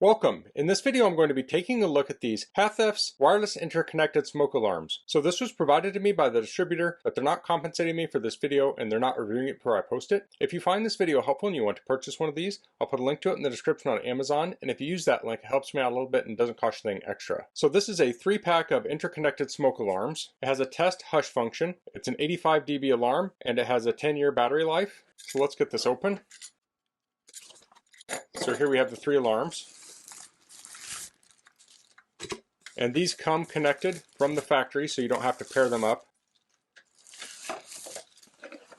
Welcome. In this video I'm going to be taking a look at these PathF's wireless interconnected smoke alarms. So this was provided to me by the distributor, but they're not compensating me for this video and they're not reviewing it before I post it. If you find this video helpful and you want to purchase one of these, I'll put a link to it in the description on Amazon, and if you use that link it helps me out a little bit and doesn't cost you anything extra. So this is a 3-pack of interconnected smoke alarms. It has a test hush function. It's an 85 dB alarm and it has a 10-year battery life. So let's get this open. So here we have the 3 alarms. And these come connected from the factory, so you don't have to pair them up.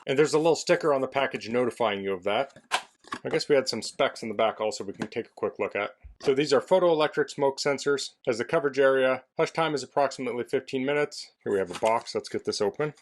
And there's a little sticker on the package notifying you of that. I guess we had some specs in the back also we can take a quick look at. So these are photoelectric smoke sensors. Has the coverage area. Hush time is approximately 15 minutes. Here we have a box. Let's get this open.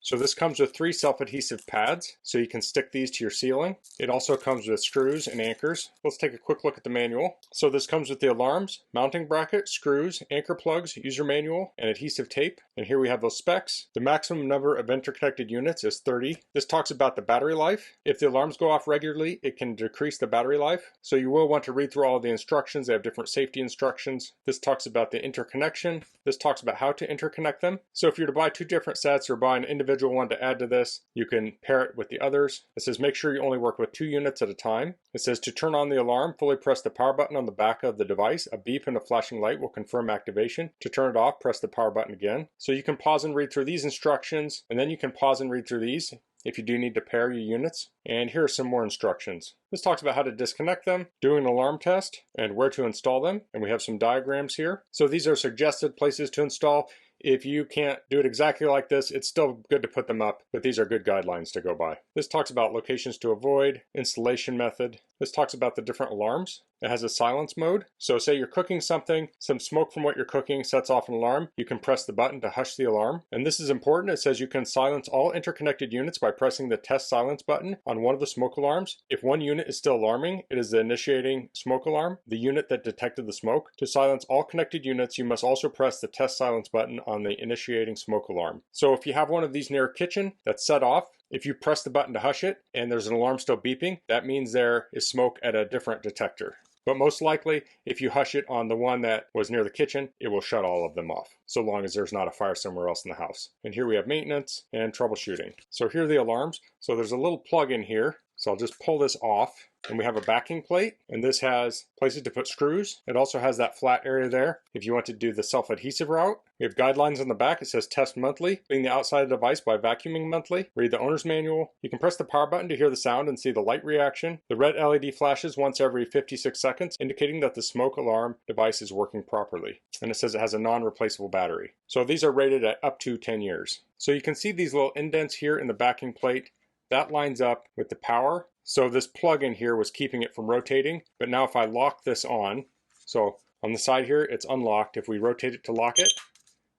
So this comes with 3 self-adhesive pads, so you can stick these to your ceiling. It also comes with screws and anchors. Let's take a quick look at the manual. So this comes with the alarms, mounting bracket, screws, anchor plugs, user manual, and adhesive tape. And here we have those specs. The maximum number of interconnected units is 30. This talks about the battery life. If the alarms go off regularly, it can decrease the battery life. So you will want to read through all of the instructions. They have different safety instructions. This talks about the interconnection. This talks about how to interconnect them. So if you're to buy 2 different sets or buy an individual one to add to this, you can pair it with the others. It says make sure you only work with 2 units at a time. It says to turn on the alarm, fully press the power button on the back of the device. A beep and a flashing light will confirm activation. To turn it off, press the power button again. So you can pause and read through these instructions, and then you can pause and read through these if you do need to pair your units. And here are some more instructions. This talks about how to disconnect them, do an alarm test, and where to install them. And we have some diagrams here. So these are suggested places to install. If you can't do it exactly like this, it's still good to put them up, but these are good guidelines to go by. This talks about locations to avoid, installation method. This talks about the different alarms. It has a silence mode. So say you're cooking something, some smoke from what you're cooking sets off an alarm. You can press the button to hush the alarm. And this is important. It says you can silence all interconnected units by pressing the test silence button on one of the smoke alarms. If one unit is still alarming, it is the initiating smoke alarm, the unit that detected the smoke. To silence all connected units, you must also press the test silence button on the initiating smoke alarm. So if you have one of these near a kitchen that's set off, if you press the button to hush it and there's an alarm still beeping, that means there is smoke at a different detector. But most likely, if you hush it on the one that was near the kitchen, it will shut all of them off, so long as there's not a fire somewhere else in the house. And here we have maintenance and troubleshooting. So here are the alarms. So there's a little plug in here. So I'll just pull this off, and we have a backing plate, and this has places to put screws. It also has that flat area there if you want to do the self-adhesive route. We have guidelines on the back. It says test monthly, clean the outside of the device by vacuuming monthly, read the owner's manual. You can press the power button to hear the sound and see the light reaction. The red LED flashes once every 56 seconds, indicating that the smoke alarm device is working properly. And it says it has a non-replaceable battery. So these are rated at up to 10 years. So you can see these little indents here in the backing plate. That lines up with the power. So this plug in here was keeping it from rotating. But now if I lock this on, so on the side here, it's unlocked. If we rotate it to lock it,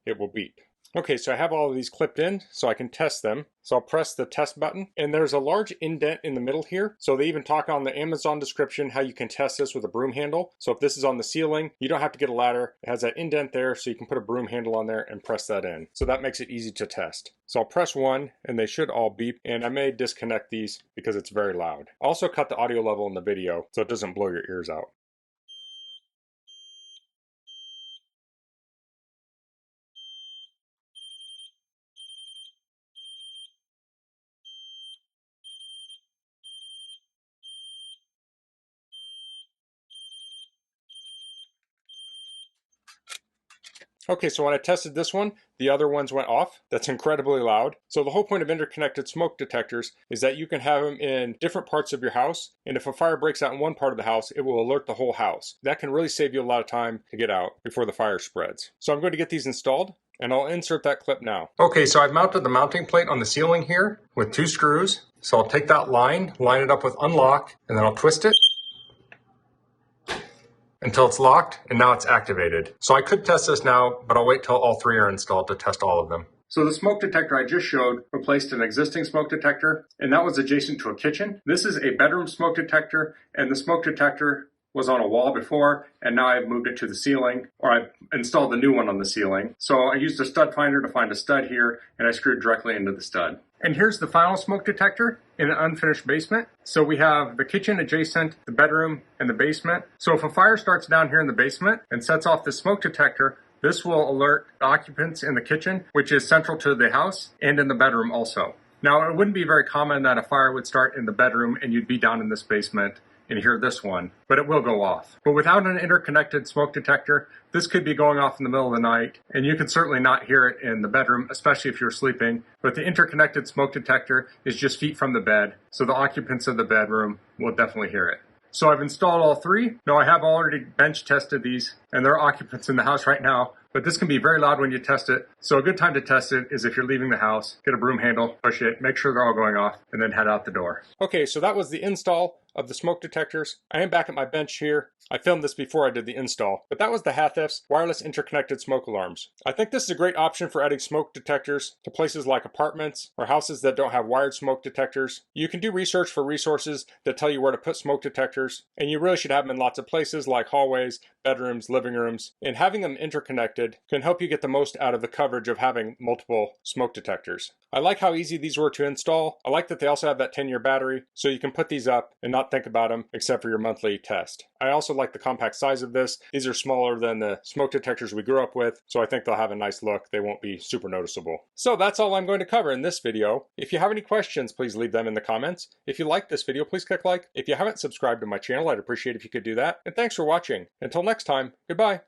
it will beep. Okay, so I have all of these clipped in so I can test them. So I'll press the test button, and there's a large indent in the middle here. So they even talk on the Amazon description how you can test this with a broom handle. So if this is on the ceiling, you don't have to get a ladder. It has that indent there, so you can put a broom handle on there and press that in. So that makes it easy to test. So I'll press 1, and they should all beep, and I may disconnect these because it's very loud. I'll also cut the audio level in the video so it doesn't blow your ears out. Okay, so when I tested this one, the other ones went off. That's incredibly loud. So the whole point of interconnected smoke detectors is that you can have them in different parts of your house, and if a fire breaks out in one part of the house, it will alert the whole house. That can really save you a lot of time to get out before the fire spreads. So I'm going to get these installed, and I'll insert that clip now. Okay, so I've mounted the mounting plate on the ceiling here with 2 screws. So I'll take that line it up with unlock, and then I'll twist it until it's locked, and now it's activated. So I could test this now, but I'll wait till all 3 are installed to test all of them. So the smoke detector I just showed replaced an existing smoke detector, and that was adjacent to a kitchen. This is a bedroom smoke detector, and the smoke detector was on a wall before, and now I've moved it to the ceiling, or I've installed the new one on the ceiling. So I used a stud finder to find a stud here, and I screwed directly into the stud. And here's the final smoke detector in an unfinished basement. So we have the kitchen adjacent, the bedroom, and the basement. So if a fire starts down here in the basement and sets off the smoke detector, this will alert the occupants in the kitchen, which is central to the house, and in the bedroom also. Now, it wouldn't be very common that a fire would start in the bedroom and you'd be down in this basement and hear this one, but it will go off. But without an interconnected smoke detector, this could be going off in the middle of the night, and you can certainly not hear it in the bedroom, especially if you're sleeping. But the interconnected smoke detector is just feet from the bed, so the occupants of the bedroom will definitely hear it. So I've installed all three. Now I have already bench tested these, and there are occupants in the house right now, but this can be very loud when you test it. So a good time to test it is if you're leaving the house, get a broom handle, push it, make sure they're all going off, and then head out the door. Okay, so that was the install of the smoke detectors. I am back at my bench here. I filmed this before I did the install, but that was the Hathef's wireless interconnected smoke alarms. I think this is a great option for adding smoke detectors to places like apartments or houses that don't have wired smoke detectors. You can do research for resources that tell you where to put smoke detectors, and you really should have them in lots of places like hallways, bedrooms, living rooms, and having them interconnected can help you get the most out of the coverage of having multiple smoke detectors. I like how easy these were to install. I like that they also have that 10-year battery, so you can put these up and not think about them except for your monthly test. I also like the compact size of this. These are smaller than the smoke detectors we grew up with, so I think they'll have a nice look. They won't be super noticeable. So that's all I'm going to cover in this video. If you have any questions, please leave them in the comments. If you like this video, please click like. If you haven't subscribed to my channel, I'd appreciate if you could do that. And thanks for watching. Until next time, goodbye.